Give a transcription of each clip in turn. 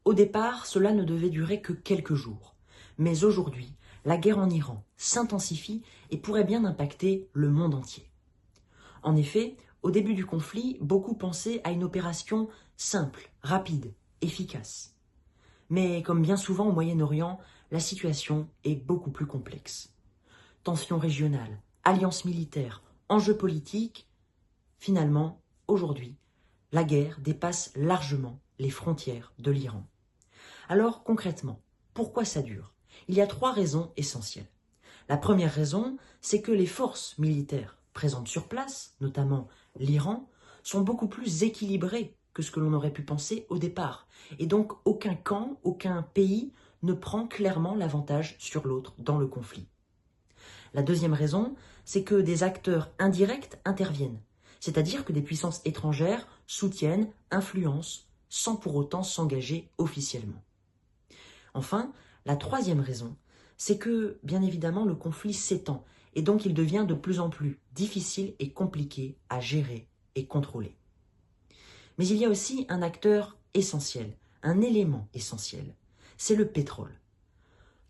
Au départ, cela ne devait durer que quelques jours. Mais aujourd'hui, la guerre en Iran s'intensifie et pourrait bien impacter le monde entier. En effet, au début du conflit, beaucoup pensaient à une opération simple, rapide, efficace. Mais comme bien souvent au Moyen-Orient, la situation est beaucoup plus complexe. Tensions régionales, alliances militaires, enjeux politiques. Finalement, aujourd'hui, la guerre dépasse largement les frontières de l'Iran. Alors concrètement, pourquoi ça dure? Il y a 3 raisons essentielles. La première raison, c'est que les forces militaires présentes sur place, notamment l'Iran, sont beaucoup plus équilibrées que ce que l'on aurait pu penser au départ. Et donc aucun camp, aucun pays ne prend clairement l'avantage sur l'autre dans le conflit. La deuxième raison, c'est que des acteurs indirects interviennent, c'est-à-dire que des puissances étrangères soutiennent, influencent, sans pour autant s'engager officiellement. Enfin, la troisième raison, c'est que, bien évidemment, le conflit s'étend et donc il devient de plus en plus difficile et compliqué à gérer et contrôler. Mais il y a aussi un acteur essentiel, un élément essentiel, c'est le pétrole.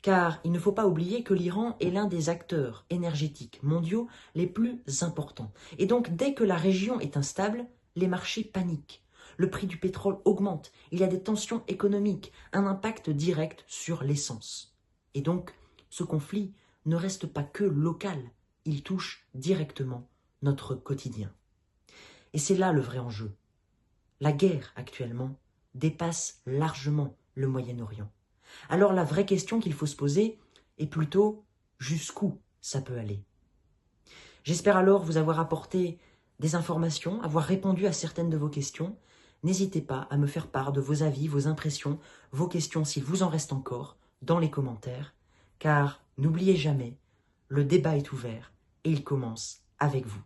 Car il ne faut pas oublier que l'Iran est l'un des acteurs énergétiques mondiaux les plus importants. Et donc, dès que la région est instable, les marchés paniquent. Le prix du pétrole augmente, il y a des tensions économiques, un impact direct sur l'essence. Et donc, ce conflit ne reste pas que local, il touche directement notre quotidien. Et c'est là le vrai enjeu. La guerre, actuellement, dépasse largement le Moyen-Orient. Alors la vraie question qu'il faut se poser est plutôt jusqu'où ça peut aller. J'espère alors vous avoir apporté des informations, avoir répondu à certaines de vos questions. N'hésitez pas à me faire part de vos avis, vos impressions, vos questions s'il vous en reste encore dans les commentaires, car n'oubliez jamais, le débat est ouvert et il commence avec vous.